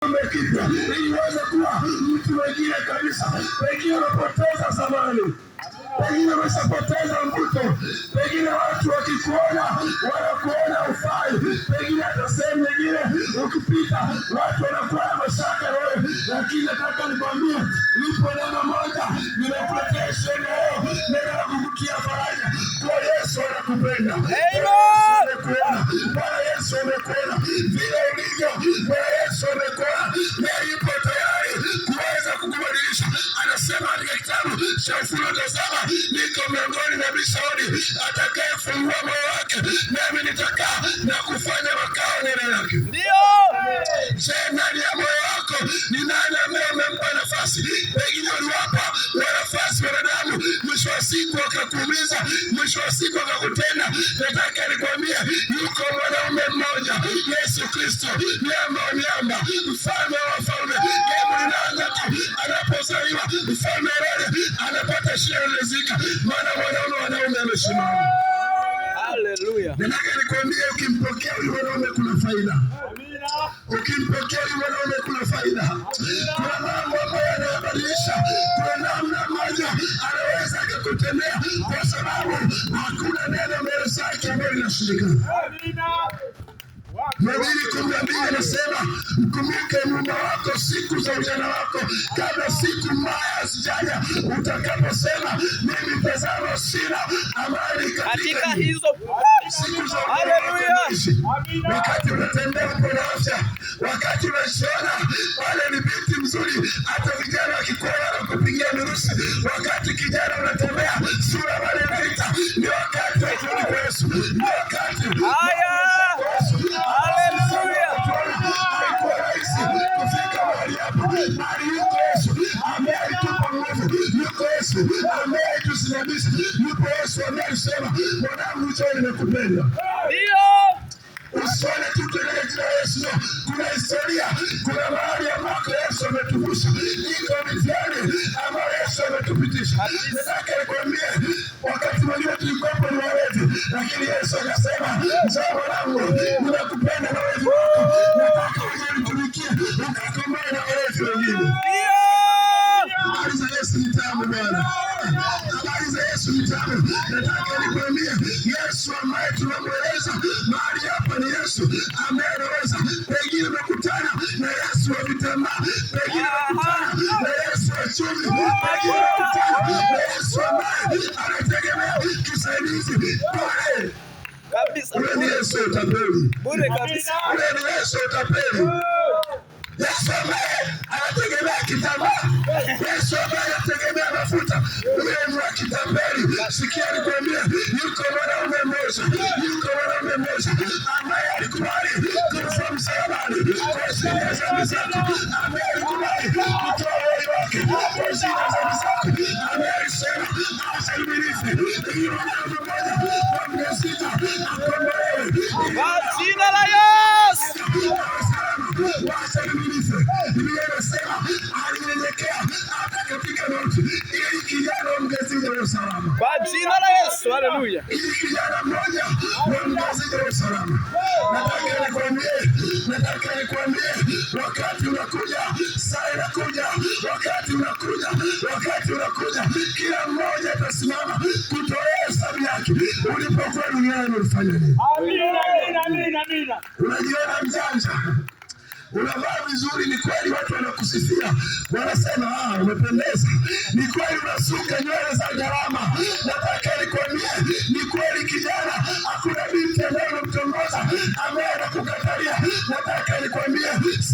umekipya ili uweze kuwa mtu wengine kabisa. Pengine unapoteza zamani, pengine umeshapoteza mvuto, pengine watu wakikuona wanakuona ufai, pengine hata sehemu nyingine ukipita watu wanakuwa na mashaka wewe, lakini nataka nikwambie, lipo neno moja nimekuletea leo, neno la kukutia faraja. Kwa Yesu anakupenda. Bwana Yesu amekuona vile ulivyo. Bwana Yesu amekuona na yupo tayari kuweza kukubadilisha. Anasema katika kitabu cha Ufunuo, tazama niko miongoni mwa bishauri, atakayefungua moyo wake nami nitakaa na kufanya makao ndani yake. Ndio. Je, ndani ya moyo wako ni nani ambaye umempa nafasi? Pengine uliwapa nafasi wanadamu, mwisho wa siku wakakuumiza, mwisho wa siku wakakutenda. Nataka nikwambie, yuko mwanaume mmoja, Yesu Kristo, miamba wa miamba, mfalme wa wafalme. Hebu ninaanza tu, anapozaliwa mfalme Herode anapata shida na zika, maana mwanaume amesimama. Haleluya. Nataka nikwambie, ukimpokea huyu mwanaume kuna faida. Ukimpokea huyu mwanaume kuna faida. Kuna mambo ambayo anayabadilisha. Kuna namna moja anaweza akakutendea, kwa sababu hakuna neno mbele zake ambayo linashindikana. Mhubiri 12 anasema, mkumbuke Muumba wako siku za ujana wako, kabla siku mbaya hazijaja, utakaposema mimi tazama sina amani katika hizo siku za ujana. Wakati unatembea uko na afya, wakati unashiona wale ni binti mzuri, hata vijana wakikuona wanakupigia mirusi, wakati kijana unatembea sura wale naita, ni wakati wa kurudi kwa Yesu, ni wakati kufika mahali hapo. Mahali yuko Yesu ambaye alitupa nguvu, yuko Yesu ambaye alitusimamisha, yuko Yesu ambaye alisema, mwanangu njoo nimekupenda. Ndio. Usione tu kelele jina Yesu. Kuna historia, kuna mahali ambako Yesu ametuvusha, iko mitihani ambayo Yesu ametupitisha. Nataka nikwambie, wakati mwingine tulikuwa ni walevi, lakini Yesu akasema, njoo mwanangu, nimekupenda na wewe wako, nataka unitumikie ukakomboe na walevi wengine. Habari za Yesu ni tamu bwana. Habari za Yesu ni tamu. Nataka nikwambie, Yesu ambaye tunamweleza mahali hapa ni Yesu ambaye anaweza. Pengine umekutana na Yesu wa vitambaa, pengine umekutana na Yesu wa chumvi, pengine umekutana na Yesu ambaye anategemea kisaidizi bure kabisa. Ule ni Yesu utapeli bure kabisa. Ule ni Yesu utapeli. Yesu ambaye anategemea kitambaa, Yesu ambaye anategemea mafuta, ule ni wa kitambeli. Sikia nikwambie, yuko mwanaume mmoja ambaye alikubali kufa msalabani kwa ajili ya dhambi zako, ambaye alikubali kutoa uhai wake kwa ajili ya dhambi zako, ambaye alisema acha ibilisi ili mwanaume mmoja wa mjasita akombolewe kwa jina la Yesu. Wacha ibilisi. Biblia inasema alinyenyekea hata katika mauti ili kijana mjasita wa usalama. Kwa jina la Yesu. Haleluya. Ili kijana mmoja wa mjasita wa usalama. Nataka nikwambie, wakati unakuja, saa inakuja, wakati unakuja, kila mmoja atasimama kutolea hesabu yake. Ulipokuwa duniani ulifanya nini? Amina. Unajiona mjanja, unavaa vizuri, ni kweli watu wanakusifia, wanasema umependeza, ni kweli unasuka nywele za gharama. Nataka nikwambie, ni kweli kijana, hakuna binti ambaye unamtongoza ambaye anakukatalia. Nataka nikwambie,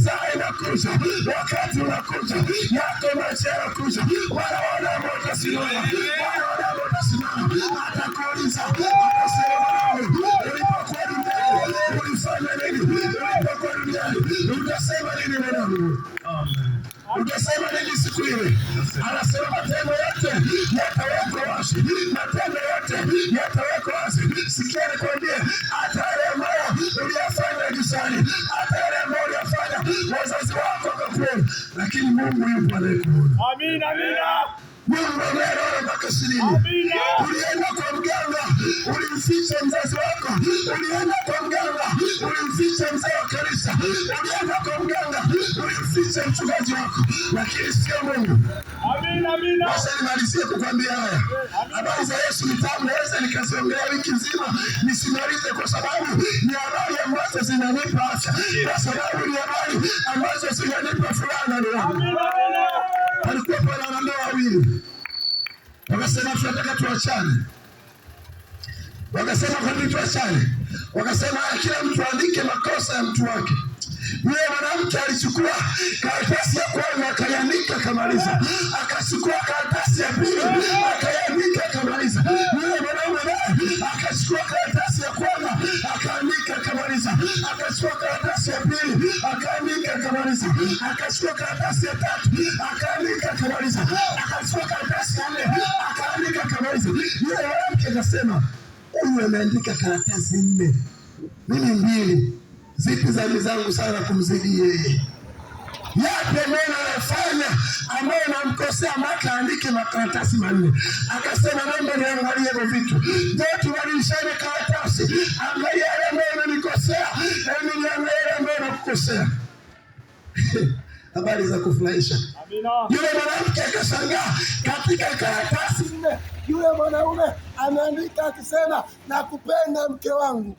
saa inakuja, wakati unakuja, yako maisha yanakuja, wanaona watasimama, atakuuliza, atasema ulipokuwa duniani ulifanya nini? Ulipokuwa duniani utasema nini mwanangu? Amen. Utasema nini siku ile? Anasema matendo yote yatawekwa wazi. Matendo yote yatawekwa wazi. Sikia nikwambie, hata yale ambayo uliyafanya gizani, hata yale ambayo uliyafanya wazazi wako wakakuona, lakini Mungu yupo anayekuona. Amina. Mungu anaelewa mpaka sirini. Ulienda kwa mganga, ulimficha mzazi wako. Ulienda kwa mganga, ulimficha mzee wa kanisa. Ulienda kwa mganga, ulimficha mchungaji wako. Lakini sio Mungu. Basi nimalizie kukwambia haya. Habari za Yesu ni tamu, naweza nikaziongelea wiki nzima nisimalize, kwa sababu ni habari ambazo zinanipa afya, kwa sababu ni habari ambazo zinanipa furaha na roho. Walikuwa pana wanandoa wawili, wakasema tunataka tuachane. Wakasema kwa nini tuachane? Wakasema kila mtu aandike makosa ya mtu wake. Yule mwanamke alichukua karatasi ya kwanza akaiandika akamaliza, akachukua karatasi ya pili akaiandika akamaliza. Yule mwanaume naye akachukua karatasi ya kwanza akaandika akamaliza, akachukua karatasi ya pili akaandika akamaliza, akachukua karatasi ya tatu akaandika akamaliza, akachukua karatasi ya nne akaandika akamaliza. Yule mwanamke akasema, huyu ameandika karatasi 4, mimi 2. Zipi dhambi zangu sana kumzidi yeye? Yapi ndio anafanya ambaye namkosea mpaka aandike makaratasi 4? Akasema naomba niangalie hivyo vitu. Ndio tubadilishane karatasi. Angalia yale ambayo unanikosea, na mimi niangalie yale ambayo nakukosea. Habari za kufurahisha. Amina. Yule mwanamke akashangaa, katika karatasi 4 yule mwanaume ameandika akisema nakupenda mke wangu.